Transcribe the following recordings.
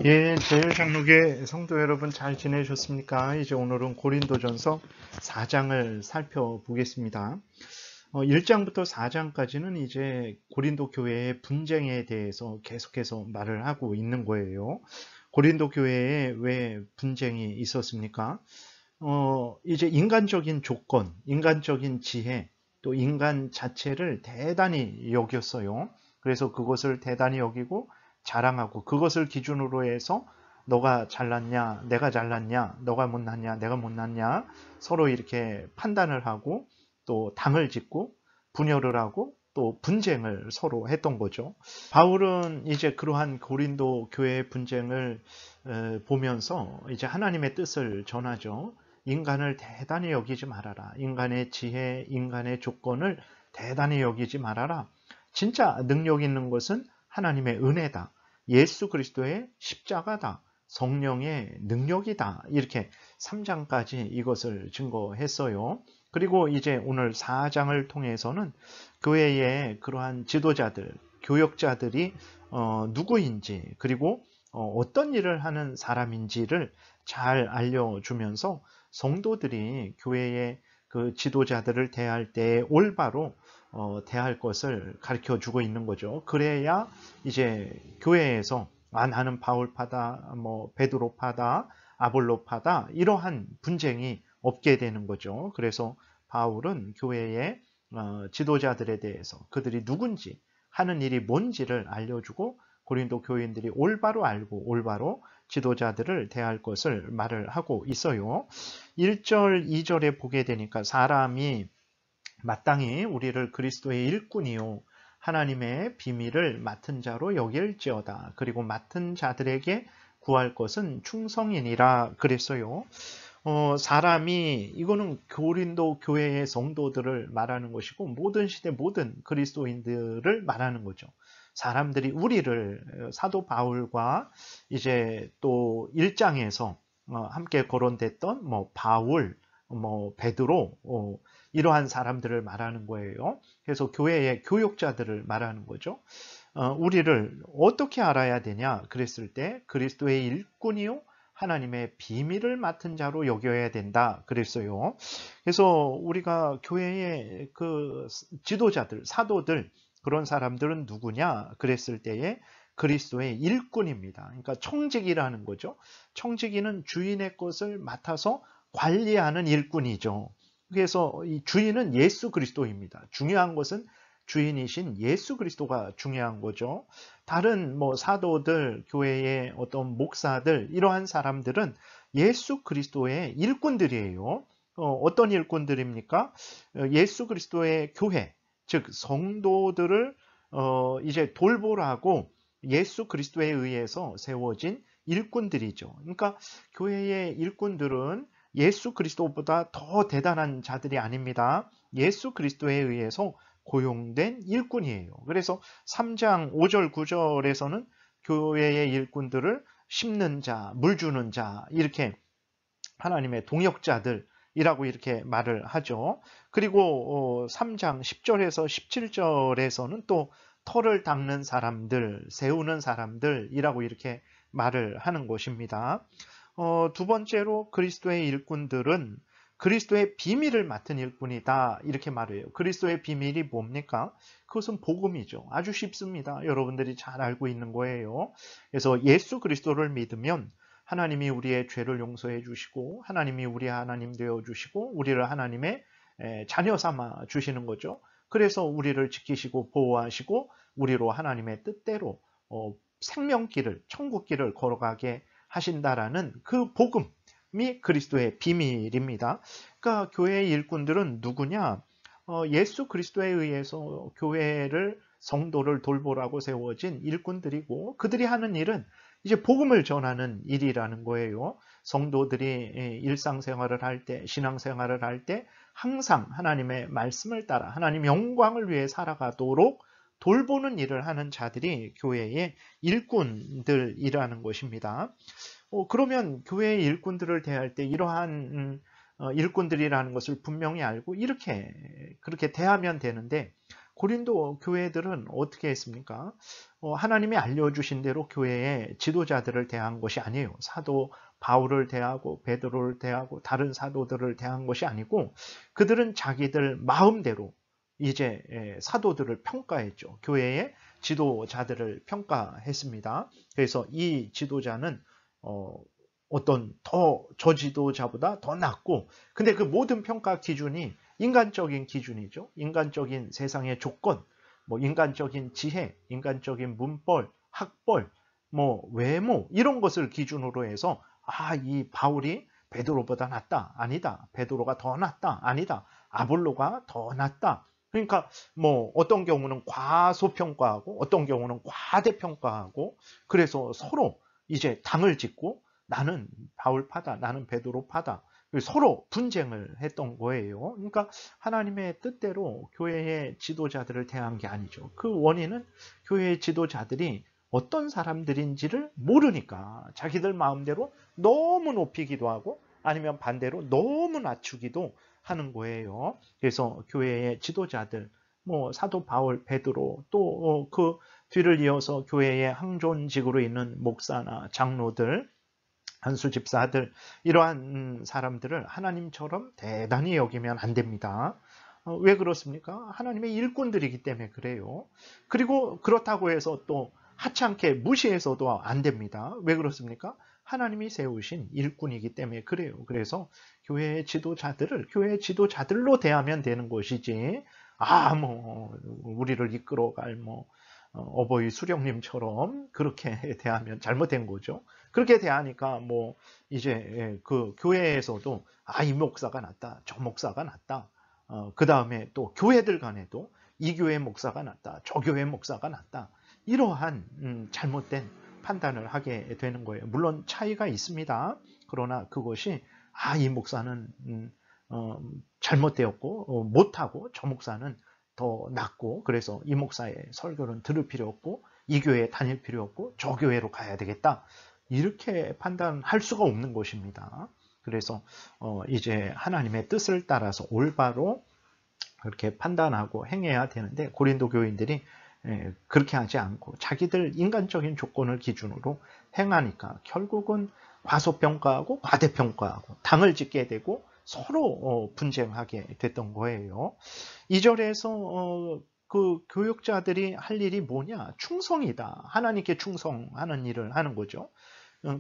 예, 제일장로계 성도 여러분 잘 지내셨습니까? 이제 오늘은 고린도전서 4장을 살펴보겠습니다. 1장부터 4장까지는 이제 고린도 교회의 분쟁에 대해서 계속해서 말을 하고 있는 거예요. 고린도 교회에 왜 분쟁이 있었습니까? 이제 인간적인 조건, 인간적인 지혜, 또 인간 자체를 대단히 여겼어요. 그래서 그것을 대단히 여기고 자랑하고 그것을 기준으로 해서 너가 잘났냐, 내가 잘났냐, 너가 못났냐, 내가 못났냐 서로 이렇게 판단을 하고 또 당을 짓고 분열을 하고 또 분쟁을 서로 했던 거죠. 바울은 이제 그러한 고린도 교회의 분쟁을 보면서 이제 하나님의 뜻을 전하죠. 인간을 대단히 여기지 말아라. 인간의 지혜, 인간의 조건을 대단히 여기지 말아라. 진짜 능력 있는 것은 하나님의 은혜다. 예수 그리스도의 십자가다. 성령의 능력이다. 이렇게 3장까지 이것을 증거했어요. 그리고 이제 오늘 4장을 통해서는 교회의 그러한 지도자들, 교역자들이 누구인지 그리고 어떤 일을 하는 사람인지를 잘 알려주면서 성도들이 교회의 그 지도자들을 대할 때 올바로 대할 것을 가르쳐 주고 있는 거죠. 그래야 이제 교회에서 나는 바울파다, 뭐 베드로파다, 아볼로파다 이러한 분쟁이 없게 되는 거죠. 그래서 바울은 교회의 지도자들에 대해서 그들이 누군지 하는 일이 뭔지를 알려주고 고린도 교인들이 올바로 알고 올바로 지도자들을 대할 것을 말을 하고 있어요. 1절, 2절에 보게 되니까 사람이 마땅히 우리를 그리스도의 일꾼이요 하나님의 비밀을 맡은 자로 여길지어다. 그리고 맡은 자들에게 구할 것은 충성이니라 그랬어요. 사람이 이거는 고린도 교회의 성도들을 말하는 것이고 모든 시대 모든 그리스도인들을 말하는 거죠. 사람들이 우리를 사도 바울과 이제 또 1장에서 함께 거론됐던 뭐 바울, 뭐 베드로 이러한 사람들을 말하는 거예요. 그래서 교회의 교역자들을 말하는 거죠. 우리를 어떻게 알아야 되냐 그랬을 때 그리스도의 일꾼이요 하나님의 비밀을 맡은 자로 여겨야 된다 그랬어요. 그래서 우리가 교회의 그 지도자들, 사도들 그런 사람들은 누구냐 그랬을 때에 그리스도의 일꾼입니다. 그러니까 청지기라는 거죠. 청지기는 주인의 것을 맡아서 관리하는 일꾼이죠. 그래서 이 주인은 예수 그리스도입니다. 중요한 것은 주인이신 예수 그리스도가 중요한 거죠. 다른 뭐 사도들, 교회의 어떤 목사들 이러한 사람들은 예수 그리스도의 일꾼들이에요. 어떤 일꾼들입니까? 예수 그리스도의 교회, 즉 성도들을 이제 돌보라고 예수 그리스도에 의해서 세워진 일꾼들이죠. 그러니까 교회의 일꾼들은 예수 그리스도보다 더 대단한 자들이 아닙니다. 예수 그리스도에 의해서 고용된 일꾼이에요. 그래서 3장 5절 9절에서는 교회의 일꾼들을 심는 자, 물 주는 자 이렇게 하나님의 동역자들이라고 이렇게 말을 하죠. 그리고 3장 10절에서 17절에서는 또 터를 닦는 사람들, 세우는 사람들이라고 이렇게 말을 하는 것입니다. 두 번째로 그리스도의 일꾼들은 그리스도의 비밀을 맡은 일꾼이다 이렇게 말해요. 그리스도의 비밀이 뭡니까? 그것은 복음이죠. 아주 쉽습니다. 여러분들이 잘 알고 있는 거예요. 그래서 예수 그리스도를 믿으면 하나님이 우리의 죄를 용서해 주시고 하나님이 우리 하나님 되어 주시고 우리를 하나님의 자녀 삼아 주시는 거죠. 그래서 우리를 지키시고 보호하시고 우리로 하나님의 뜻대로 생명길을 천국길을 걸어가게 하신다라는 그 복음이 그리스도의 비밀입니다. 그러니까 교회의 일꾼들은 누구냐? 예수 그리스도에 의해서 교회를 성도를 돌보라고 세워진 일꾼들이고 그들이 하는 일은 이제 복음을 전하는 일이라는 거예요. 성도들이 일상생활을 할 때, 신앙생활을 할 때 항상 하나님의 말씀을 따라 하나님 영광을 위해 살아가도록 돌보는 일을 하는 자들이 교회의 일꾼들이라는 것입니다. 그러면 교회의 일꾼들을 대할 때 이러한 일꾼들이라는 것을 분명히 알고 그렇게 대하면 되는데 고린도 교회들은 어떻게 했습니까? 하나님이 알려주신 대로 교회의 지도자들을 대한 것이 아니에요. 사도 바울을 대하고 베드로를 대하고 다른 사도들을 대한 것이 아니고 그들은 자기들 마음대로 이제 사도들을 평가했죠. 교회의 지도자들을 평가했습니다. 그래서 이 지도자는 어떤 저 지도자보다 더 낫고, 근데 그 모든 평가 기준이 인간적인 기준이죠. 인간적인 세상의 조건, 뭐 인간적인 지혜, 인간적인 문벌, 학벌, 뭐 외모 이런 것을 기준으로 해서 이 바울이 베드로보다 낫다. 아니다. 베드로가 더 낫다. 아니다. 아볼로가 더 낫다. 그러니까 뭐 어떤 경우는 과소평가하고 어떤 경우는 과대평가하고 그래서 서로 이제 당을 짓고 나는 바울파다. 나는 베드로파다. 서로 분쟁을 했던 거예요. 그러니까 하나님의 뜻대로 교회의 지도자들을 대한 게 아니죠. 그 원인은 교회의 지도자들이 어떤 사람들인지를 모르니까 자기들 마음대로 너무 높이기도 하고 아니면 반대로 너무 낮추기도 하는 거예요. 그래서 교회의 지도자들, 뭐 사도 바울, 베드로 또 그 뒤를 이어서 교회의 항존직으로 있는 목사나 장로들, 한수 집사들 이러한 사람들을 하나님처럼 대단히 여기면 안 됩니다. 왜 그렇습니까? 하나님의 일꾼들이기 때문에 그래요. 그리고 그렇다고 해서 또 하찮게 무시해서도 안 됩니다. 왜 그렇습니까? 하나님이 세우신 일꾼이기 때문에 그래요. 그래서 교회의 지도자들을 교회의 지도자들로 대하면 되는 것이지 뭐 우리를 이끌어갈 어버이 수령님처럼 그렇게 대하면 잘못된 거죠. 그렇게 대하니까 뭐 이제 그 교회에서도 이 목사가 낫다, 저 목사가 낫다. 그 다음에 또 교회들 간에도 이 교회 목사가 낫다, 저 교회 목사가 낫다. 이러한 잘못된 판단을 하게 되는 거예요. 물론 차이가 있습니다. 그러나 그것이 이 목사는 잘못되었고 못하고 저 목사는 더 낫고 그래서 이 목사의 설교는 들을 필요 없고 이 교회에 다닐 필요 없고 저 교회로 가야 되겠다. 이렇게 판단할 수가 없는 것입니다. 그래서 이제 하나님의 뜻을 따라서 올바로 그렇게 판단하고 행해야 되는데 고린도 교인들이 그렇게 하지 않고 자기들 인간적인 조건을 기준으로 행하니까 결국은 과소평가하고 과대평가하고 당을 짓게 되고 서로 분쟁하게 됐던 거예요. 2절에서 그 교육자들이 할 일이 뭐냐? 충성이다. 하나님께 충성하는 일을 하는 거죠.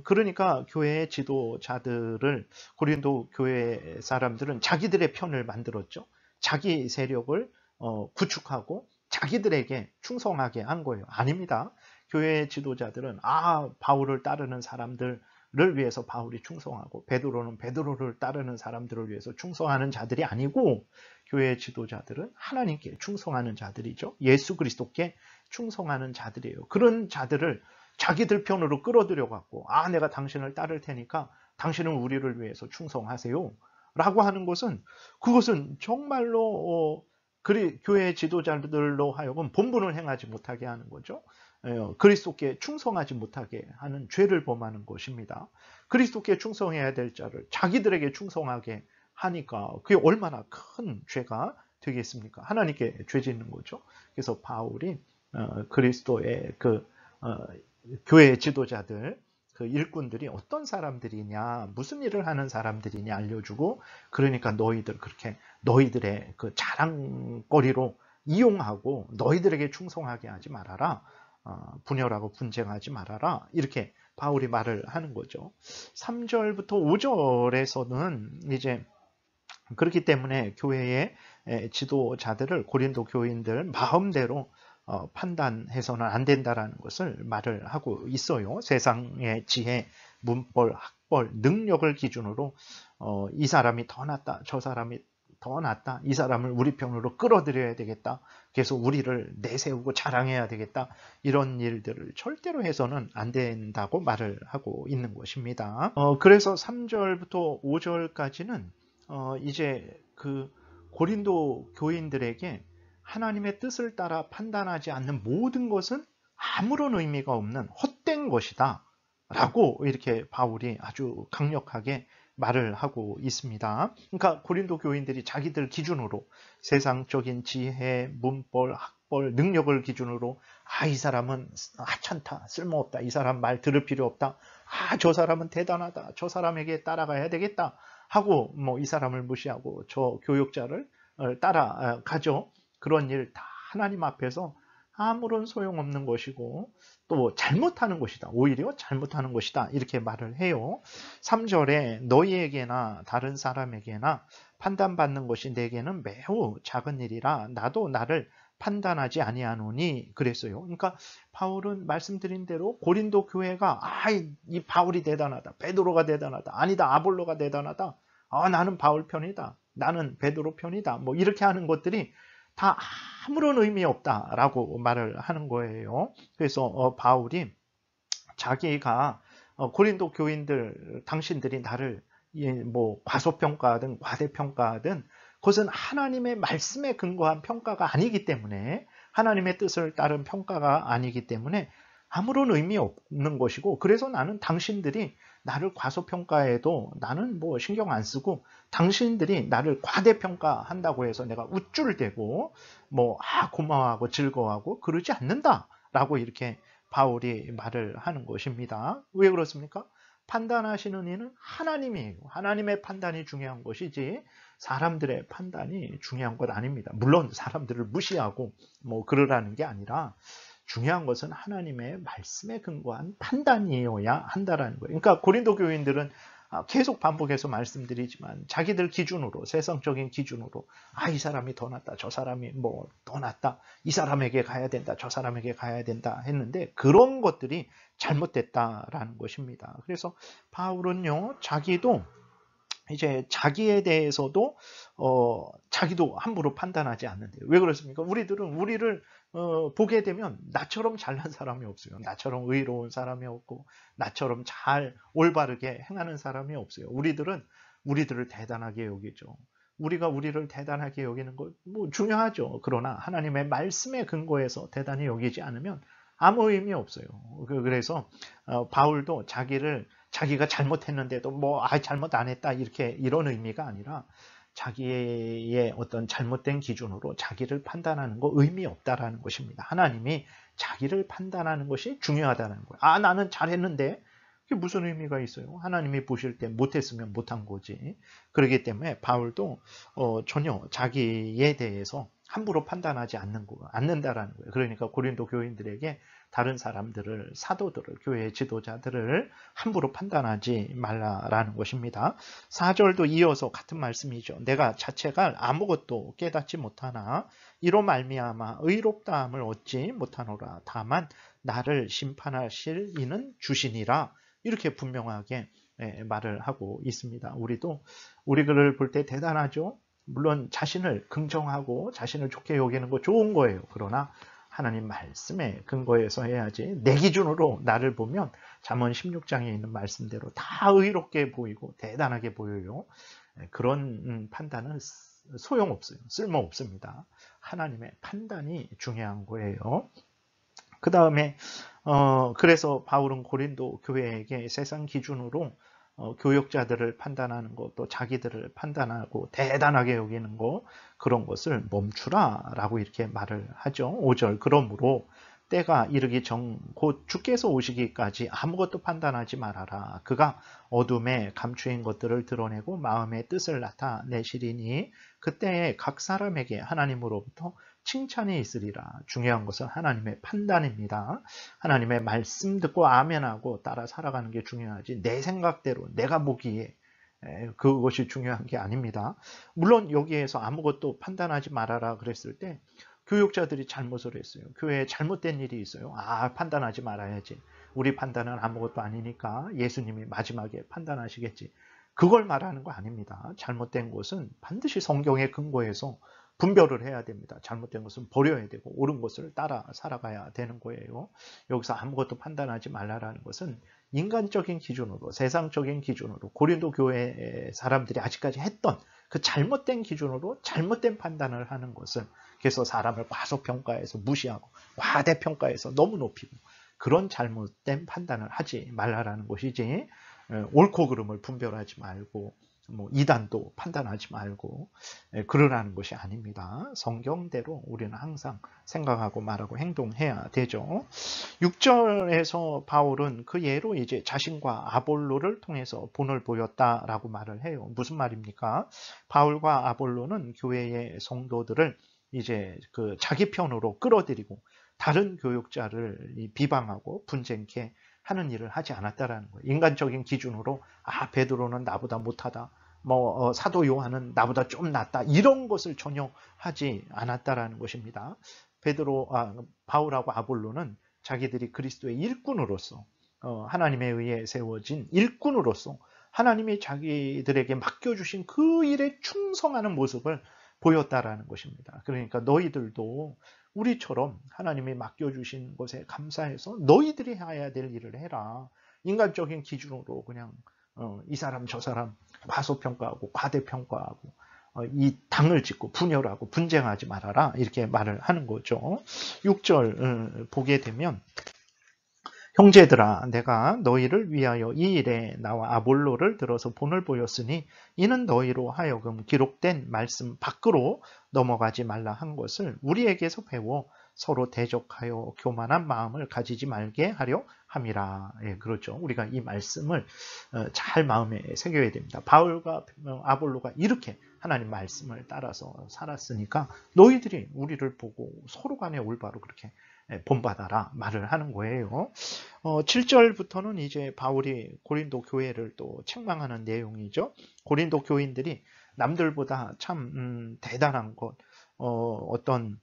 그러니까 교회의 지도자들을 고린도 교회 사람들은 자기들의 편을 만들었죠. 자기 세력을 구축하고 자기들에게 충성하게 한 거예요. 아닙니다. 교회의 지도자들은 바울을 따르는 사람들을 위해서 바울이 충성하고 베드로는 베드로를 따르는 사람들을 위해서 충성하는 자들이 아니고 교회의 지도자들은 하나님께 충성하는 자들이죠. 예수 그리스도께 충성하는 자들이에요. 그런 자들을 자기들 편으로 끌어들여 갖고 내가 당신을 따를 테니까 당신은 우리를 위해서 충성하세요 라고 하는 것은 그것은 정말로 교회 지도자들로 하여금 본분을 행하지 못하게 하는 거죠. 그리스도께 충성하지 못하게 하는 죄를 범하는 것입니다. 그리스도께 충성해야 될 자를 자기들에게 충성하게 하니까 그게 얼마나 큰 죄가 되겠습니까? 하나님께 죄 짓는 거죠. 그래서 바울이 그리스도의 교회 지도자들, 그 일꾼들이 어떤 사람들이냐, 무슨 일을 하는 사람들이냐 알려주고, 그러니까 너희들 그렇게 너희들의 그 자랑거리로 이용하고 너희들에게 충성하게 하지 말아라. 분열하고 분쟁하지 말아라. 이렇게 바울이 말을 하는 거죠. 3절부터 5절에서는 이제 그렇기 때문에 교회의 지도자들을 고린도 교인들 마음대로 판단해서는 안 된다라는 것을 말을 하고 있어요. 세상의 지혜, 문벌, 학벌, 능력을 기준으로 이 사람이 더 낫다, 저 사람이 더 낫다, 이 사람을 우리 편으로 끌어들여야 되겠다, 계속 우리를 내세우고 자랑해야 되겠다, 이런 일들을 절대로 해서는 안 된다고 말을 하고 있는 것입니다. 그래서 3절부터 5절까지는 이제 그 고린도 교인들에게 하나님의 뜻을 따라 판단하지 않는 모든 것은 아무런 의미가 없는 헛된 것이다 라고 이렇게 바울이 아주 강력하게 말을 하고 있습니다. 그러니까 고린도 교인들이 자기들 기준으로 세상적인 지혜, 문벌, 학벌, 능력을 기준으로 이 사람은 하찮다, 쓸모없다, 이 사람 말 들을 필요 없다, 저 사람은 대단하다, 저 사람에게 따라가야 되겠다 하고 이 사람을 무시하고 저 교육자를 따라가죠. 그런 일 다 하나님 앞에서 아무런 소용없는 것이고 또 잘못하는 것이다. 오히려 잘못하는 것이다. 이렇게 말을 해요. 3절에 너희에게나 다른 사람에게나 판단받는 것이 내게는 매우 작은 일이라 나도 나를 판단하지 아니하노니 그랬어요. 그러니까 바울은 말씀드린 대로 고린도 교회가 이 바울이 대단하다. 베드로가 대단하다. 아니다. 아볼로가 대단하다. 나는 바울 편이다. 나는 베드로 편이다. 이렇게 하는 것들이 다 아무런 의미 없다라고 말을 하는 거예요. 그래서 바울이 자기가 고린도 교인들 당신들이 나를 과소평가하든 과대평가하든 그것은 하나님의 말씀에 근거한 평가가 아니기 때문에 하나님의 뜻을 따른 평가가 아니기 때문에 아무런 의미 없는 것이고 그래서 나는 당신들이 나를 과소평가해도 나는 신경 안 쓰고 당신들이 나를 과대평가한다고 해서 내가 우쭐대고 고마워하고 즐거워하고 그러지 않는다라고 이렇게 바울이 말을 하는 것입니다. 왜 그렇습니까? 판단하시는 이는 하나님이에요. 하나님의 판단이 중요한 것이지 사람들의 판단이 중요한 것 아닙니다. 물론 사람들을 무시하고 그러라는 게 아니라 중요한 것은 하나님의 말씀에 근거한 판단이어야 한다라는 거예요. 그러니까 고린도 교인들은 계속 반복해서 말씀드리지만 자기들 기준으로 세상적인 기준으로 이 사람이 더 낫다 저 사람이 더 낫다 이 사람에게 가야 된다 저 사람에게 가야 된다 했는데 그런 것들이 잘못됐다라는 것입니다. 그래서 바울은요 자기도 이제 자기에 대해서도 자기도 함부로 판단하지 않는데요. 왜 그렇습니까? 우리들은 우리를 보게 되면 나처럼 잘난 사람이 없어요. 나처럼 의로운 사람이 없고 나처럼 잘 올바르게 행하는 사람이 없어요. 우리들은 우리들을 대단하게 여기죠. 우리가 우리를 대단하게 여기는 거 중요하죠. 그러나 하나님의 말씀에 근거해서 대단히 여기지 않으면 아무 의미 없어요. 그래서 바울도 자기가 잘못했는데도 잘못 안 했다 이런 의미가 아니라 자기의 어떤 잘못된 기준으로 자기를 판단하는 거 의미 없다라는 것입니다. 하나님이 자기를 판단하는 것이 중요하다는 거예요. 나는 잘했는데 그게 무슨 의미가 있어요? 하나님이 보실 때 못했으면 못한 거지. 그렇기 때문에 바울도 전혀 자기에 대해서 함부로 판단하지 않는다라는 거예요. 그러니까 고린도 교인들에게 다른 사람들을, 사도들을, 교회 지도자들을 함부로 판단하지 말라라는 것입니다. 4절도 이어서 같은 말씀이죠. 내가 자체가 아무것도 깨닫지 못하나 이로 말미암아 의롭다함을 얻지 못하노라. 다만 나를 심판하실 이는 주시니라. 이렇게 분명하게 말을 하고 있습니다. 우리도 우리를 볼 때 대단하죠. 물론 자신을 긍정하고 자신을 좋게 여기는 거 좋은 거예요. 그러나 하나님 말씀에 근거해서 해야지 내 기준으로 나를 보면 잠언 16장에 있는 말씀대로 다 의롭게 보이고 대단하게 보여요. 그런 판단은 소용없어요. 쓸모없습니다. 하나님의 판단이 중요한 거예요. 그 다음에 그래서 바울은 고린도 교회에게 세상 기준으로 교역자들을 판단하는 것, 또 자기들을 판단하고 대단하게 여기는 것, 그런 것을 멈추라 라고 이렇게 말을 하죠. 5절 그러므로 때가 이르기 전 곧 주께서 오시기까지 아무것도 판단하지 말아라. 그가 어둠에 감추인 것들을 드러내고 마음의 뜻을 나타내시리니 그때에 각 사람에게 하나님으로부터 칭찬이 있으리라. 중요한 것은 하나님의 판단입니다. 하나님의 말씀 듣고 아멘하고 따라 살아가는 게 중요하지 내 생각대로 내가 보기에 그것이 중요한 게 아닙니다. 물론 여기에서 아무것도 판단하지 말아라 그랬을 때 교육자들이 잘못을 했어요. 교회에 잘못된 일이 있어요. 판단하지 말아야지. 우리 판단은 아무것도 아니니까 예수님이 마지막에 판단하시겠지. 그걸 말하는 거 아닙니다. 잘못된 것은 반드시 성경에 근거해서 분별을 해야 됩니다. 잘못된 것은 버려야 되고 옳은 것을 따라 살아가야 되는 거예요. 여기서 아무것도 판단하지 말라라는 것은 인간적인 기준으로, 세상적인 기준으로 고린도 교회 사람들이 아직까지 했던 그 잘못된 기준으로 잘못된 판단을 하는 것을, 그래서 사람을 과소평가해서 무시하고 과대평가해서 너무 높이고 그런 잘못된 판단을 하지 말라라는 것이지, 옳고 그름을 분별하지 말고 뭐 이단도 판단하지 말고 그러라는 것이 아닙니다. 성경대로 우리는 항상 생각하고 말하고 행동해야 되죠. 6절에서 바울은 그 예로 이제 자신과 아볼로를 통해서 본을 보였다라고 말을 해요. 무슨 말입니까? 바울과 아볼로는 교회의 성도들을 이제 그 자기 편으로 끌어들이고 다른 교육자를 비방하고 분쟁케 하는 일을 하지 않았다라는 거예요. 인간적인 기준으로 베드로는 나보다 못하다. 사도 요한은 나보다 좀 낫다. 이런 것을 전혀 하지 않았다라는 것입니다. 바울하고 아볼로는 자기들이 그리스도의 일꾼으로서 하나님에 의해 세워진 일꾼으로서 하나님이 자기들에게 맡겨주신 그 일에 충성하는 모습을 보였다라는 것입니다. 그러니까 너희들도 우리처럼 하나님이 맡겨주신 것에 감사해서 너희들이 해야 될 일을 해라. 인간적인 기준으로 그냥 이 사람 저 사람 과소평가하고 과대평가하고 이 당을 짓고 분열하고 분쟁하지 말아라 이렇게 말을 하는 거죠. 6절 보게 되면 형제들아 내가 너희를 위하여 이 일에 나와 아볼로를 들어서 본을 보였으니 이는 너희로 하여금 기록된 말씀 밖으로 넘어가지 말라 한 것을 우리에게서 배워 서로 대적하여 교만한 마음을 가지지 말게 하려 함이라. 예, 그렇죠. 우리가 이 말씀을 잘 마음에 새겨야 됩니다. 바울과 아볼로가 이렇게 하나님 말씀을 따라서 살았으니까 너희들이 우리를 보고 서로 간에 올바로 그렇게 본받아라 말을 하는 거예요. 7절부터는 이제 바울이 고린도 교회를 또 책망하는 내용이죠. 고린도 교인들이 남들보다 참 대단한 것, 어떤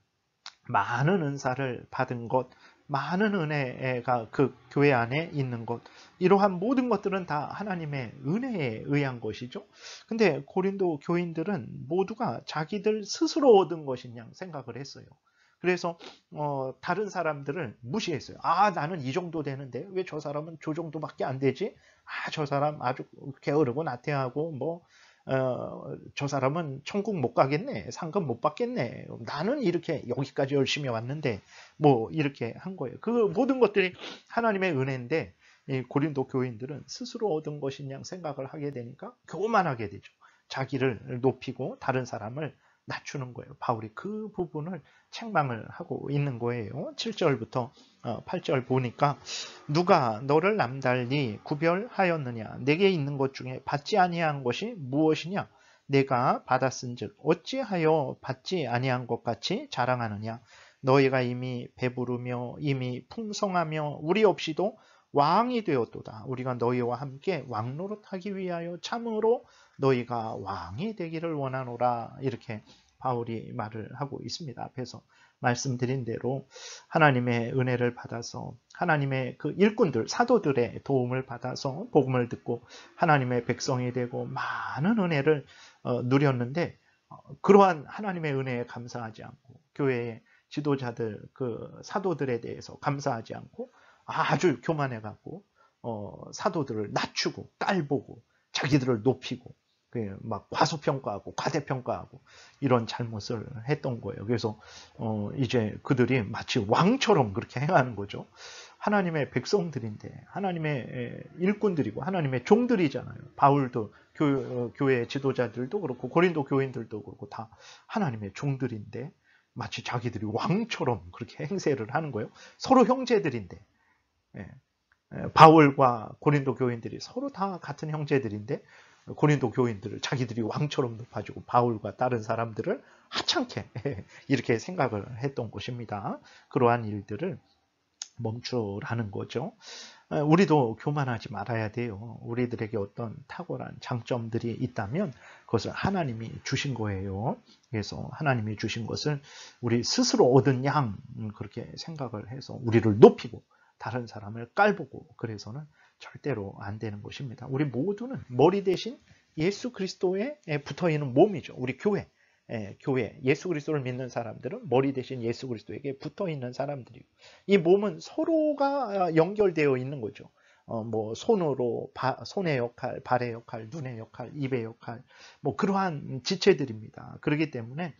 많은 은사를 받은 것, 많은 은혜가 그 교회 안에 있는 것, 이러한 모든 것들은 다 하나님의 은혜에 의한 것이죠. 근데 고린도 교인들은 모두가 자기들 스스로 얻은 것인 양 생각을 했어요. 그래서 다른 사람들을 무시했어요. 나는 이 정도 되는데 왜 저 사람은 저 정도밖에 안 되지? 저 사람 아주 게으르고 나태하고 저 사람은 천국 못 가겠네. 상금 못 받겠네. 나는 이렇게 여기까지 열심히 왔는데 이렇게 한 거예요. 그 모든 것들이 하나님의 은혜인데 이 고린도 교인들은 스스로 얻은 것인 양 생각을 하게 되니까 교만하게 되죠. 자기를 높이고 다른 사람을 낮추는 거예요. 바울이 그 부분을 책망을 하고 있는 거예요. 7절부터 8절 보니까 누가 너를 남달리 구별하였느냐? 내게 있는 것 중에 받지 아니한 것이 무엇이냐? 내가 받았은즉 어찌하여 받지 아니한 것 같이 자랑하느냐? 너희가 이미 배부르며 이미 풍성하며 우리 없이도 왕이 되었도다. 우리가 너희와 함께 왕노릇하기 위하여 참으로 너희가 왕이 되기를 원하노라. 이렇게 바울이 말을 하고 있습니다. 앞에서 말씀드린 대로 하나님의 은혜를 받아서 하나님의 그 일꾼들, 사도들의 도움을 받아서 복음을 듣고 하나님의 백성이 되고 많은 은혜를 누렸는데 그러한 하나님의 은혜에 감사하지 않고 교회의 지도자들, 그 사도들에 대해서 감사하지 않고 아주 교만해갖고 사도들을 낮추고 깔보고 자기들을 높이고 막 과소평가하고 과대평가하고 이런 잘못을 했던 거예요. 그래서 이제 그들이 마치 왕처럼 그렇게 행하는 거죠. 하나님의 백성들인데 하나님의 일꾼들이고 하나님의 종들이잖아요. 바울도 교회 지도자들도 그렇고 고린도 교인들도 그렇고 다 하나님의 종들인데 마치 자기들이 왕처럼 그렇게 행세를 하는 거예요. 서로 형제들인데 바울과 고린도 교인들이 서로 다 같은 형제들인데 고린도 교인들을 자기들이 왕처럼 높아지고 바울과 다른 사람들을 하찮게 이렇게 생각을 했던 것입니다. 그러한 일들을 멈추라는 거죠. 우리도 교만하지 말아야 돼요. 우리들에게 어떤 탁월한 장점들이 있다면 그것을 하나님이 주신 거예요. 그래서 하나님이 주신 것을 우리 스스로 얻은 양 그렇게 생각을 해서 우리를 높이고 다른 사람을 깔보고 그래서는 절대로 안 되는 것입니다. 우리 모두는 머리 대신 예수 그리스도에 붙어있는 몸이죠. 우리 교회, 예수 그리스도를 믿는 사람들은 머리 대신 예수 그리스도에게 붙어있는 사람들이고 이 몸은 서로가 연결되어 있는 거죠. 손으로 손의 역할, 발의 역할, 눈의 역할, 입의 역할 그러한 지체들입니다. 그렇기 때문에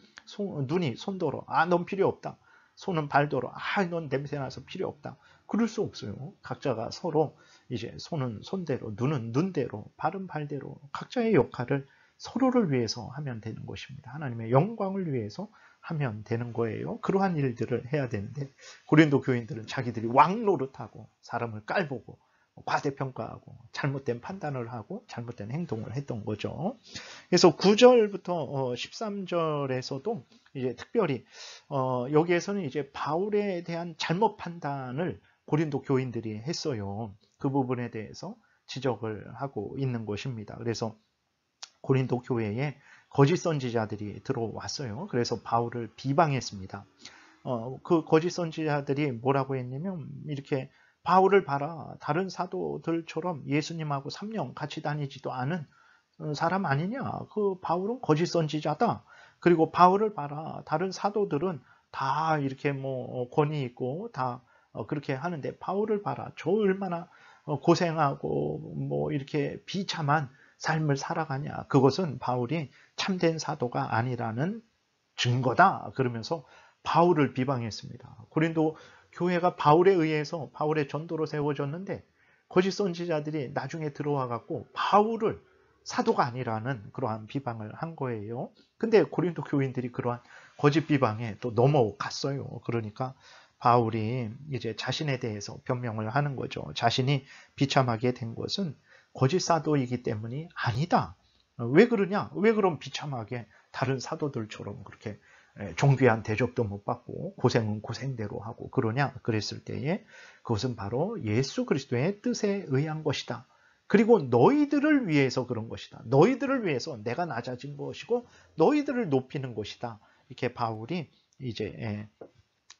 눈이 손더러 넌 필요 없다. 손은 발더러 넌 냄새 나서 필요 없다. 그럴 수 없어요. 각자가 서로 이제 손은 손대로, 눈은 눈대로, 발은 발대로 각자의 역할을 서로를 위해서 하면 되는 것입니다. 하나님의 영광을 위해서 하면 되는 거예요. 그러한 일들을 해야 되는데 고린도 교인들은 자기들이 왕 노릇하고 사람을 깔보고 과대평가하고 잘못된 판단을 하고 잘못된 행동을 했던 거죠. 그래서 9절부터 13절에서도 이제 특별히 여기에서는 이제 바울에 대한 잘못 판단을 고린도 교인들이 했어요. 그 부분에 대해서 지적을 하고 있는 것입니다. 그래서 고린도 교회에 거짓 선지자들이 들어왔어요. 그래서 바울을 비방했습니다. 그 거짓 선지자들이 뭐라고 했냐면 이렇게 바울을 봐라. 다른 사도들처럼 예수님하고 3년 같이 다니지도 않은 사람 아니냐. 그 바울은 거짓 선지자다. 그리고 바울을 봐라. 다른 사도들은 다 이렇게 뭐 권위 있고 다 그렇게 하는데 바울을 봐라. 저 얼마나 고생하고 뭐 이렇게 비참한 삶을 살아가냐. 그것은 바울이 참된 사도가 아니라는 증거다. 그러면서 바울을 비방했습니다. 고린도 교회가 바울에 의해서 바울의 전도로 세워졌는데 거짓 선지자들이 나중에 들어와 갖고 바울을 사도가 아니라는 그러한 비방을 한 거예요. 근데 고린도 교인들이 그러한 거짓 비방에 또 넘어갔어요. 그러니까 바울이 이제 자신에 대해서 변명을 하는 거죠. 자신이 비참하게 된 것은 거짓 사도이기 때문이 아니다. 왜 그러냐? 왜 그럼 비참하게 다른 사도들처럼 그렇게 존귀한 대접도 못 받고 고생은 고생대로 하고 그러냐? 그랬을 때에 그것은 바로 예수 그리스도의 뜻에 의한 것이다. 그리고 너희들을 위해서 그런 것이다. 너희들을 위해서 내가 낮아진 것이고 너희들을 높이는 것이다. 이렇게 바울이 이제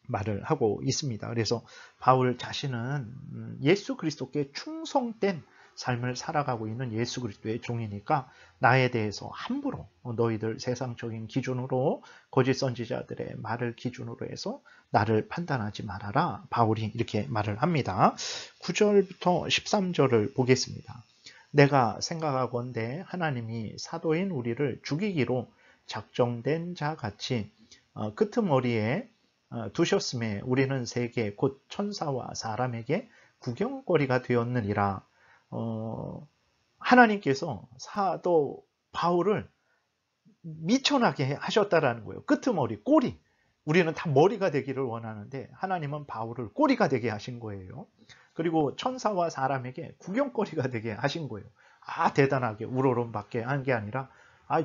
말을 하고 있습니다. 그래서 바울 자신은 예수 그리스도께 충성된 삶을 살아가고 있는 예수 그리스도의 종이니까 나에 대해서 함부로 너희들 세상적인 기준으로 거짓 선지자들의 말을 기준으로 해서 나를 판단하지 말아라. 바울이 이렇게 말을 합니다. 9절부터 13절을 보겠습니다. 내가 생각하건대 하나님이 사도인 우리를 죽이기로 작정된 자 같이 끄트머리에 두셨음에 우리는 세계 곧 천사와 사람에게 구경거리가 되었느니라. 하나님께서 사도 바울을 미천하게 하셨다라는 거예요. 끄트머리, 꼬리. 우리는 다 머리가 되기를 원하는데 하나님은 바울을 꼬리가 되게 하신 거예요. 그리고 천사와 사람에게 구경거리가 되게 하신 거예요. 아, 대단하게 우러러밖에 한 게 아니라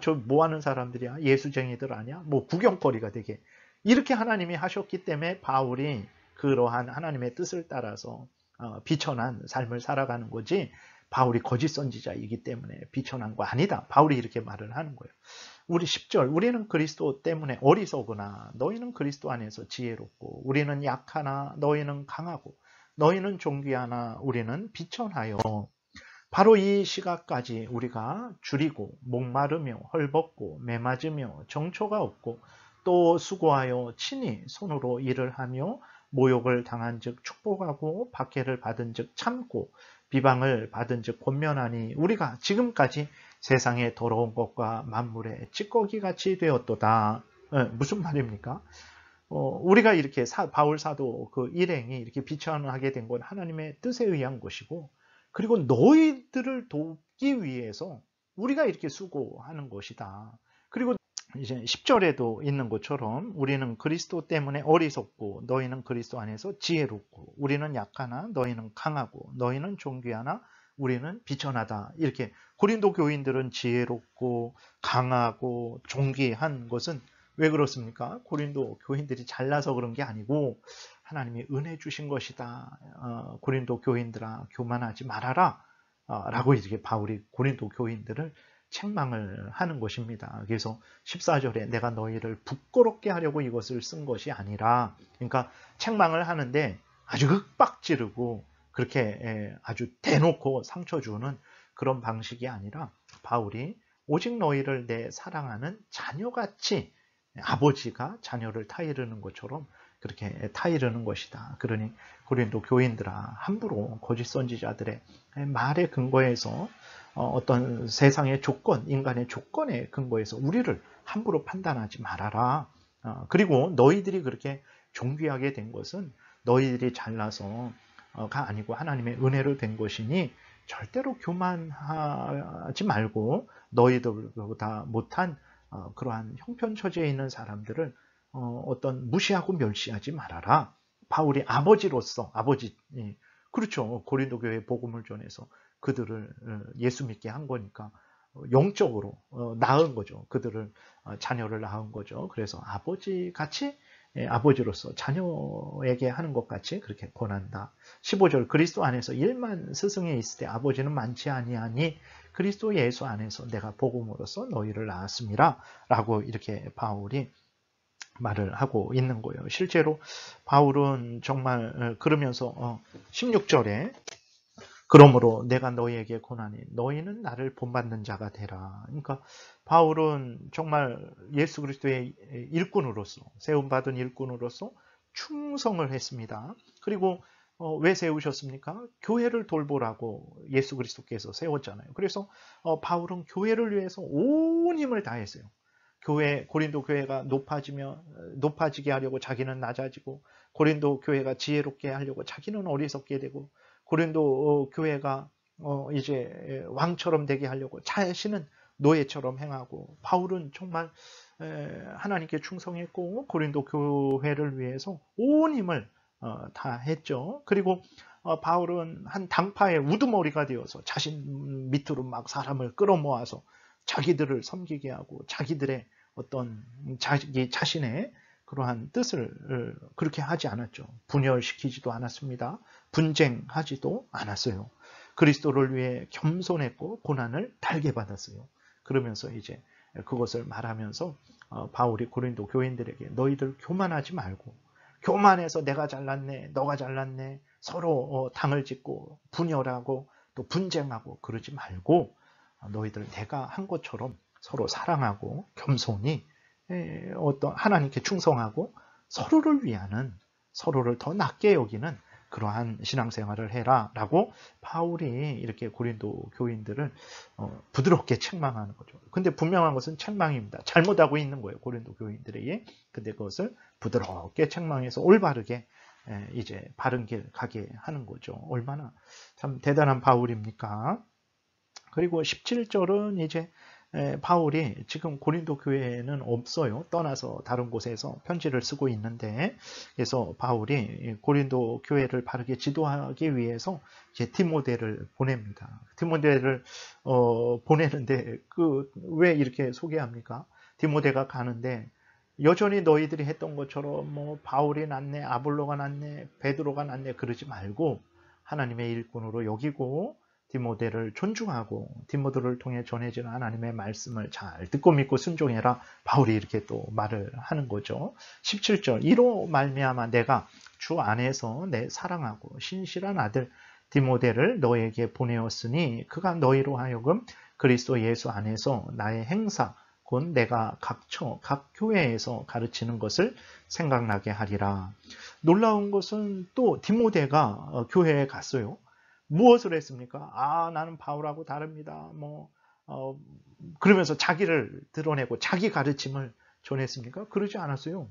저 뭐 하는 사람들이야? 예수쟁이들 아니야? 뭐 구경거리가 되게. 이렇게 하나님이 하셨기 때문에 바울이 그러한 하나님의 뜻을 따라서 비천한 삶을 살아가는 거지 바울이 거짓 선지자이기 때문에 비천한 거 아니다. 바울이 이렇게 말을 하는 거예요. 우리 10절 우리는 그리스도 때문에 어리석으나 너희는 그리스도 안에서 지혜롭고 우리는 약하나 너희는 강하고 너희는 존귀하나 우리는 비천하여 바로 이 시각까지 우리가 줄이고 목마르며 헐벗고 매맞으며 정처가 없고 또 수고하여 친히 손으로 일을 하며 모욕을 당한 즉 축복하고 박해를 받은 즉 참고 비방을 받은 즉 권면하니 우리가 지금까지 세상의 더러운 것과 만물의 찌꺼기같이 되었도다. 무슨 말입니까? 우리가 이렇게 바울 사도 그 일행이 이렇게 비천하게 된 건 하나님의 뜻에 의한 것이고 그리고 너희들을 돕기 위해서 우리가 이렇게 수고하는 것이다. 그리고 이제 10절에도 있는 것처럼 우리는 그리스도 때문에 어리석고 너희는 그리스도 안에서 지혜롭고 우리는 약하나 너희는 강하고 너희는 존귀하나 우리는 비천하다. 이렇게 고린도 교인들은 지혜롭고 강하고 존귀한 것은 왜 그렇습니까? 고린도 교인들이 잘나서 그런 게 아니고 하나님이 은혜 주신 것이다. 고린도 교인들아 교만하지 말아라. 라고 이렇게 바울이 고린도 교인들을 책망을 하는 것입니다. 그래서 14절에 내가 너희를 부끄럽게 하려고 이것을 쓴 것이 아니라 그러니까 책망을 하는데 아주 윽박지르고 그렇게 아주 대놓고 상처 주는 그런 방식이 아니라 바울이 오직 너희를 내 사랑하는 자녀같이 아버지가 자녀를 타이르는 것처럼 그렇게 타이르는 것이다. 그러니 고린도 교인들아 함부로 거짓 선지자들의 말에 근거해서 어떤 세상의 조건, 인간의 조건에 근거해서 우리를 함부로 판단하지 말아라. 그리고 너희들이 그렇게 존귀하게 된 것은 너희들이 잘나서 아니고 하나님의 은혜로 된 것이니 절대로 교만하지 말고 너희들보다 못한 그러한 형편 처지에 있는 사람들을 어떤 무시하고 멸시하지 말아라. 바울이 아버지로서 아버지 그렇죠. 고린도 교회에 복음을 전해서 그들을 예수 믿게 한 거니까 영적으로 낳은 거죠. 그들을 자녀를 낳은 거죠. 그래서 아버지 같이 아버지로서 자녀에게 하는 것 같이 그렇게 권한다. 15절 그리스도 안에서 1만 스승이 있을 때 아버지는 많지 아니하니 그리스도 예수 안에서 내가 복음으로써 너희를 낳았음이라 라고 이렇게 바울이 말을 하고 있는 거예요. 실제로 바울은 정말 그러면서 16절에 그러므로 내가 너희에게 권하니 너희는 나를 본받는 자가 되라. 그러니까 바울은 정말 예수 그리스도의 일꾼으로서 세움받은 일꾼으로서 충성을 했습니다. 그리고 왜 세우셨습니까? 교회를 돌보라고 예수 그리스도께서 세웠잖아요. 그래서 바울은 교회를 위해서 온 힘을 다했어요. 고린도 교회가 높아지게 하려고 자기는 낮아지고, 고린도 교회가 지혜롭게 하려고 자기는 어리석게 되고, 고린도 교회가 이제 왕처럼 되게 하려고 자신은 노예처럼 행하고, 바울은 정말 하나님께 충성했고 고린도 교회를 위해서 온 힘을 다 했죠. 그리고 바울은 한 당파의 우두머리가 되어서 자신 밑으로 막 사람을 끌어모아서 자기들을 섬기게 하고 자기들의 어떤 자기 자신의 그러한 뜻을 그렇게 하지 않았죠. 분열시키지도 않았습니다. 분쟁하지도 않았어요. 그리스도를 위해 겸손했고 고난을 달게 받았어요. 그러면서 이제 그것을 말하면서 바울이 고린도 교인들에게 너희들 교만하지 말고, 교만해서 내가 잘났네 너가 잘났네 서로 당을 짓고 분열하고 또 분쟁하고 그러지 말고 너희들 내가 한 것처럼 서로 사랑하고 겸손히 어떤 하나님께 충성하고 서로를 위하는, 서로를 더 낫게 여기는 그러한 신앙생활을 해라 라고 바울이 이렇게 고린도 교인들을 부드럽게 책망하는 거죠. 근데 분명한 것은 책망입니다. 잘못하고 있는 거예요, 고린도 교인들에게. 근데 그것을 부드럽게 책망해서 올바르게 이제 바른 길 가게 하는 거죠. 얼마나 참 대단한 바울입니까? 그리고 17절은 이제 바울이 지금 고린도 교회에는 없어요. 떠나서 다른 곳에서 편지를 쓰고 있는데, 그래서 바울이 고린도 교회를 바르게 지도하기 위해서 이제 디모데를 보냅니다. 디모데를 보내는데 왜 이렇게 소개합니까? 디모데가 가는데 여전히 너희들이 했던 것처럼 뭐 바울이 낫네, 아볼로가 낫네, 베드로가 낫네 그러지 말고 하나님의 일꾼으로 여기고 디모데를 존중하고 디모데를 통해 전해지는 하나님의 말씀을 잘 듣고 믿고 순종해라. 바울이 이렇게 또 말을 하는 거죠. 17절 이로 말미암아 내가 주 안에서 내 사랑하고 신실한 아들 디모데를 너에게 보내었으니 그가 너희로 하여금 그리스도 예수 안에서 나의 행사 곧 내가 각 교회에서 가르치는 것을 생각나게 하리라. 놀라운 것은 또 디모데가 교회에 갔어요. 무엇을 했습니까? 나는 바울하고 다릅니다. 그러면서 자기를 드러내고 자기 가르침을 전했습니까? 그러지 않았어요.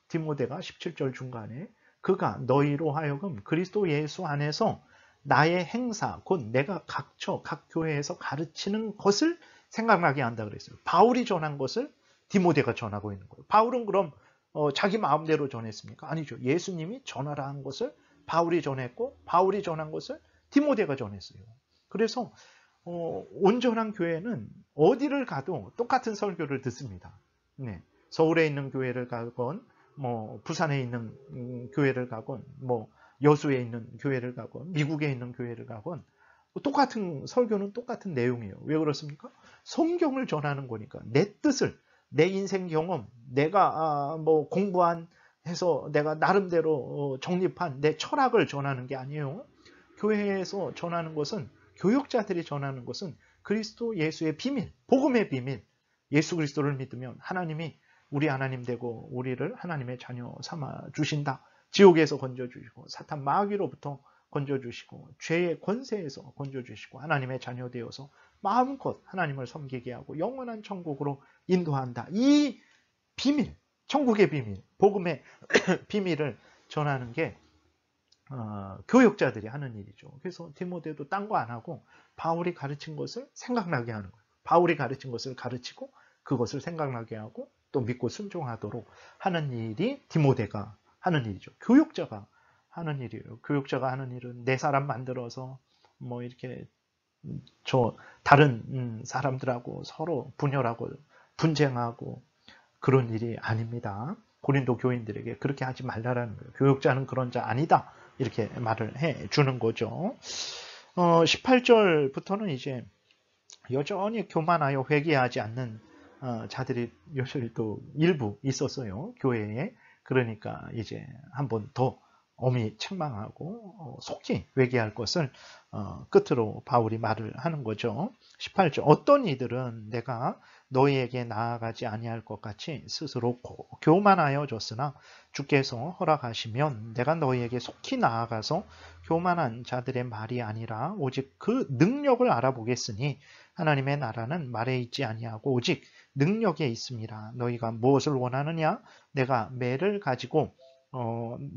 디모데가 17절 중간에 그가 너희로 하여금 그리스도 예수 안에서 나의 행사, 곧 내가 각 교회에서 가르치는 것을 생각나게 한다 그랬어요. 바울이 전한 것을 디모데가 전하고 있는 거예요. 바울은 그럼 자기 마음대로 전했습니까? 아니죠. 예수님이 전하라 한 것을 바울이 전했고 바울이 전한 것을 디모데가 전했어요. 그래서 온전한 교회는 어디를 가도 똑같은 설교를 듣습니다. 네. 서울에 있는 교회를 가건 부산에 있는 교회를 가건 여수에 있는 교회를 가건 미국에 있는 교회를 가건 똑같은 설교는 똑같은 내용이에요. 왜 그렇습니까? 성경을 전하는 거니까 내 뜻을, 내 인생 경험, 내가 공부한 해서 내가 나름대로 정립한 내 철학을 전하는 게 아니에요. 교회에서 전하는 것은, 교역자들이 전하는 것은 그리스도 예수의 비밀, 복음의 비밀. 예수 그리스도를 믿으면 하나님이 우리 하나님 되고 우리를 하나님의 자녀 삼아 주신다. 지옥에서 건져주시고 사탄 마귀로부터 건져주시고 죄의 권세에서 건져주시고 하나님의 자녀 되어서 마음껏 하나님을 섬기게 하고 영원한 천국으로 인도한다. 이 비밀, 천국의 비밀, 복음의 비밀을 전하는 게 교역자들이 하는 일이죠. 그래서 디모데도 딴 거 안 하고 바울이 가르친 것을 생각나게 하는 거예요. 바울이 가르친 것을 가르치고 그것을 생각나게 하고 또 믿고 순종하도록 하는 일이 디모데가 하는 일이죠. 교역자가 하는 일이에요. 교역자가 하는 일은 내 사람 만들어서 뭐 이렇게 저 다른 사람들하고 서로 분열하고 분쟁하고 그런 일이 아닙니다. 고린도 교인들에게 그렇게 하지 말라라는 거예요. 교역자는 그런 자 아니다. 이렇게 말을 해 주는 거죠. 18절부터는 이제 여전히 교만하여 회개하지 않는 자들이 여전히 또 일부 있었어요. 교회에. 그러니까 이제 한 번 더 엄히 책망하고 속히 회개할 것을 끝으로 바울이 말을 하는 거죠. 18절 어떤 이들은 내가 너희에게 나아가지 아니할 것 같이 스스로 교만하여 졌으나 주께서 허락하시면 내가 너희에게 속히 나아가서 교만한 자들의 말이 아니라 오직 그 능력을 알아보겠으니 하나님의 나라는 말에 있지 아니하고 오직 능력에 있습니다. 너희가 무엇을 원하느냐? 내가 매를 가지고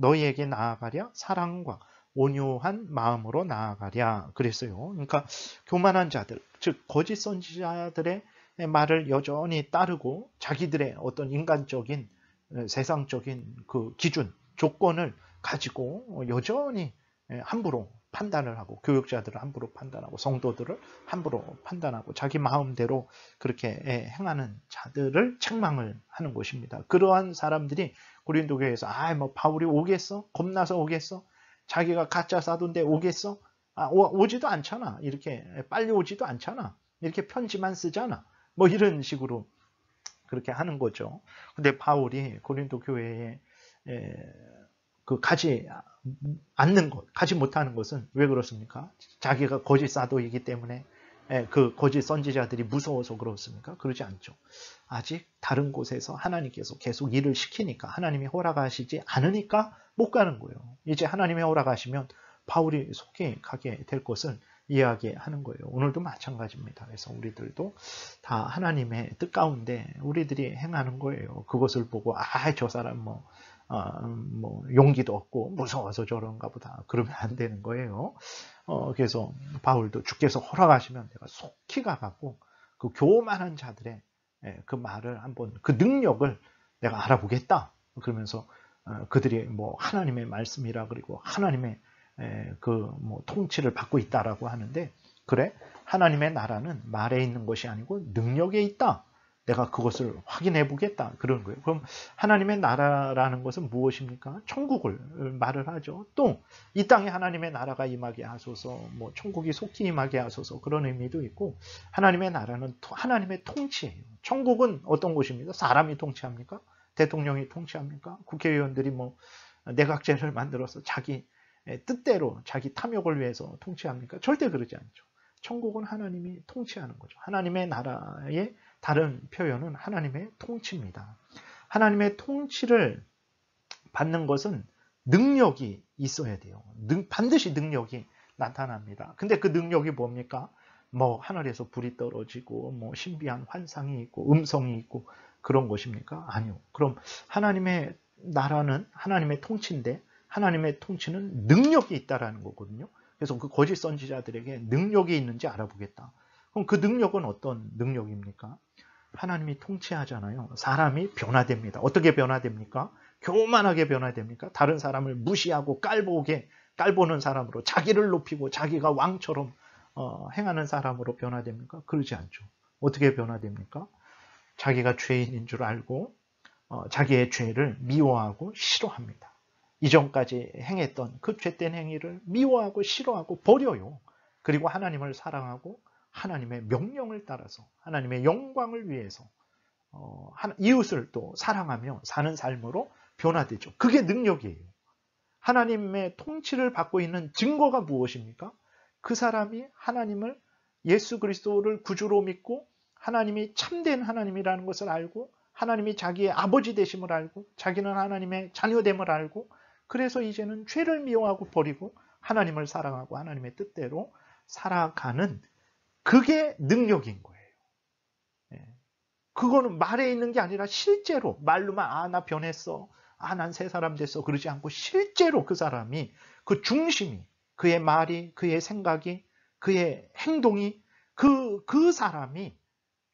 너희에게 나아가랴 사랑과 온유한 마음으로 나아가랴 그랬어요. 그러니까 교만한 자들, 즉 거짓 선지자들의 말을 여전히 따르고 자기들의 어떤 인간적인 세상적인 그 기준, 조건을 가지고 여전히 함부로 판단을 하고 교육자들을 함부로 판단하고 성도들을 함부로 판단하고 자기 마음대로 그렇게 행하는 자들을 책망을 하는 것입니다. 그러한 사람들이 고린도 교회에서 뭐 바울이 오겠어? 겁나서 오겠어? 자기가 가짜 사도인데 오겠어? 오지도 않잖아. 이렇게 빨리 오지도 않잖아. 이렇게 편지만 쓰잖아. 뭐 이런 식으로 그렇게 하는 거죠. 근데 바울이 고린도 교회에 그 가지 않는 것, 가지 못하는 것은 왜 그렇습니까? 자기가 거짓 사도이기 때문에 그 거짓 선지자들이 무서워서 그렇습니까? 그러지 않죠. 아직 다른 곳에서 하나님께서 계속 일을 시키니까 하나님이 허락하시지 않으니까 못 가는 거예요. 이제 하나님이 허락하시면 바울이 속히 가게 될 것을 이야기하는 거예요. 오늘도 마찬가지입니다. 그래서 우리들도 다 하나님의 뜻 가운데 우리들이 행하는 거예요. 그것을 보고 저 사람 뭐 용기도 없고 무서워서 저런가 보다 그러면 안 되는 거예요. 그래서 바울도 주께서 허락하시면 내가 속히 가갖고 그 교만한 자들의 그 말을 한번 그 능력을 내가 알아보겠다. 그러면서 그들이 뭐 하나님의 말씀이라 그리고 하나님의 그 뭐 통치를 받고 있다라고 하는데 그래 하나님의 나라는 말에 있는 것이 아니고 능력에 있다. 내가 그것을 확인해 보겠다. 그런 거예요. 그럼 하나님의 나라라는 것은 무엇입니까? 천국을 말을 하죠. 또 이 땅에 하나님의 나라가 임하게 하소서, 뭐 천국이 속히 임하게 하소서 그런 의미도 있고 하나님의 나라는 하나님의 통치예요. 천국은 어떤 곳입니까? 사람이 통치합니까? 대통령이 통치합니까? 국회의원들이 뭐 내각제를 만들어서 자기 뜻대로 자기 탐욕을 위해서 통치합니까? 절대 그러지 않죠. 천국은 하나님이 통치하는 거죠. 하나님의 나라의 다른 표현은 하나님의 통치입니다. 하나님의 통치를 받는 것은 능력이 있어야 돼요. 반드시 능력이 나타납니다. 근데 그 능력이 뭡니까? 뭐 하늘에서 불이 떨어지고 뭐 신비한 환상이 있고 음성이 있고 그런 것입니까? 아니요. 그럼 하나님의 나라는 하나님의 통치인데 하나님의 통치는 능력이 있다라는 거거든요. 그래서 그 거짓 선지자들에게 능력이 있는지 알아보겠다. 그럼 그 능력은 어떤 능력입니까? 하나님이 통치하잖아요. 사람이 변화됩니다. 어떻게 변화됩니까? 교만하게 변화됩니까? 다른 사람을 무시하고 깔보는 사람으로 자기를 높이고 자기가 왕처럼 행하는 사람으로 변화됩니까? 그러지 않죠. 어떻게 변화됩니까? 자기가 죄인인 줄 알고 자기의 죄를 미워하고 싫어합니다. 이전까지 행했던 그 죄된 행위를 미워하고 싫어하고 버려요. 그리고 하나님을 사랑하고 하나님의 명령을 따라서 하나님의 영광을 위해서 이웃을 또 사랑하며 사는 삶으로 변화되죠. 그게 능력이에요. 하나님의 통치를 받고 있는 증거가 무엇입니까? 그 사람이 하나님을 예수 그리스도를 구주로 믿고 하나님이 참된 하나님이라는 것을 알고 하나님이 자기의 아버지 되심을 알고 자기는 하나님의 자녀됨을 알고 그래서 이제는 죄를 미워하고 버리고 하나님을 사랑하고 하나님의 뜻대로 살아가는 그게 능력인 거예요. 그거는 말에 있는 게 아니라 실제로 말로만 나 변했어. 난 새 사람 됐어. 그러지 않고 실제로 그 사람이, 그 중심이, 그의 말이, 그의 생각이, 그의 행동이, 그 사람이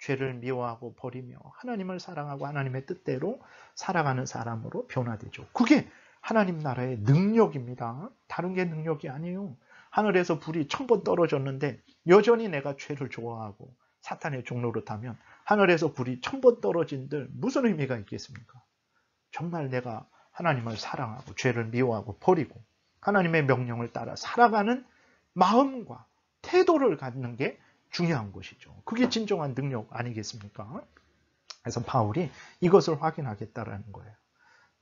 죄를 미워하고 버리며 하나님을 사랑하고 하나님의 뜻대로 살아가는 사람으로 변화되죠. 그게 하나님 나라의 능력입니다. 다른 게 능력이 아니에요. 하늘에서 불이 1000번 떨어졌는데 여전히 내가 죄를 좋아하고 사탄의 종로로 타면 하늘에서 불이 1000번 떨어진들 무슨 의미가 있겠습니까? 정말 내가 하나님을 사랑하고 죄를 미워하고 버리고 하나님의 명령을 따라 살아가는 마음과 태도를 갖는 게 중요한 것이죠. 그게 진정한 능력 아니겠습니까? 그래서 바울이 이것을 확인하겠다라는 거예요.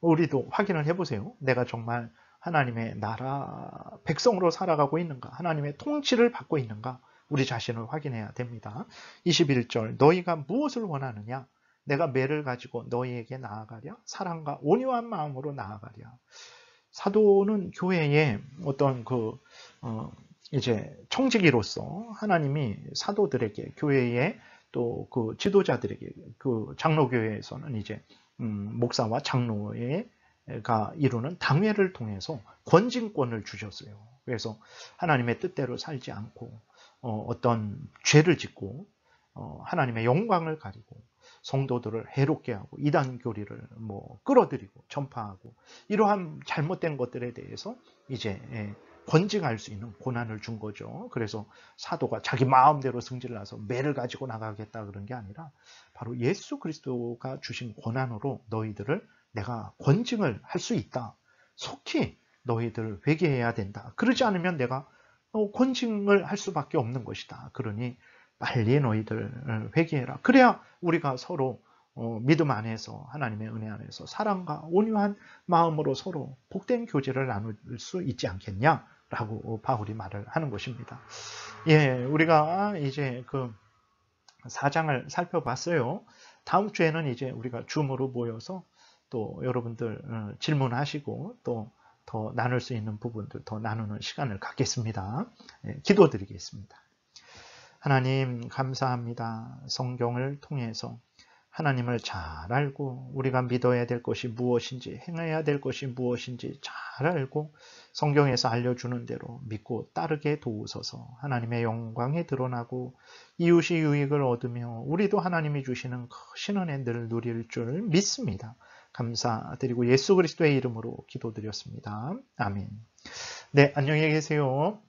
우리도 확인을 해보세요. 내가 정말 하나님의 나라 백성으로 살아가고 있는가? 하나님의 통치를 받고 있는가? 우리 자신을 확인해야 됩니다. 21절 너희가 무엇을 원하느냐? 내가 매를 가지고 너희에게 나아가랴? 사랑과 온유한 마음으로 나아가랴? 사도는 교회에 어떤 이제 청지기로서 하나님이 사도들에게 교회에 또 그 지도자들에게 그 장로교회에서는 이제 목사와 장로가 이루는 당회를 통해서 권징권을 주셨어요. 그래서 하나님의 뜻대로 살지 않고 어떤 죄를 짓고 하나님의 영광을 가리고 성도들을 해롭게 하고 이단 교리를 끌어들이고 전파하고 이러한 잘못된 것들에 대해서 이제 권징할 수 있는 고난을 준 거죠. 그래서 사도가 자기 마음대로 승질을 나서 매를 가지고 나가겠다 그런 게 아니라 바로 예수 그리스도가 주신 권한으로 너희들을 내가 권징을 할 수 있다. 속히 너희들 회개해야 된다. 그러지 않으면 내가 권징을 할 수밖에 없는 것이다. 그러니 빨리 너희들 회개해라. 그래야 우리가 서로 믿음 안에서 하나님의 은혜 안에서 사랑과 온유한 마음으로 서로 복된 교제를 나눌 수 있지 않겠냐라고 바울이 말을 하는 것입니다. 예, 우리가 이제 그 4장을 살펴봤어요. 다음 주에는 이제 우리가 줌으로 모여서 또 여러분들 질문하시고 또 더 나눌 수 있는 부분들 더 나누는 시간을 갖겠습니다. 예, 기도드리겠습니다. 하나님 감사합니다. 성경을 통해서 하나님을 잘 알고 우리가 믿어야 될 것이 무엇인지 행해야 될 것이 무엇인지 잘 알고 성경에서 알려주는 대로 믿고 따르게 도우소서. 하나님의 영광이 드러나고 이웃이 유익을 얻으며 우리도 하나님이 주시는 크신 은혜 늘 누릴 줄 믿습니다. 감사드리고 예수 그리스도의 이름으로 기도드렸습니다. 아멘. 네, 안녕히 계세요.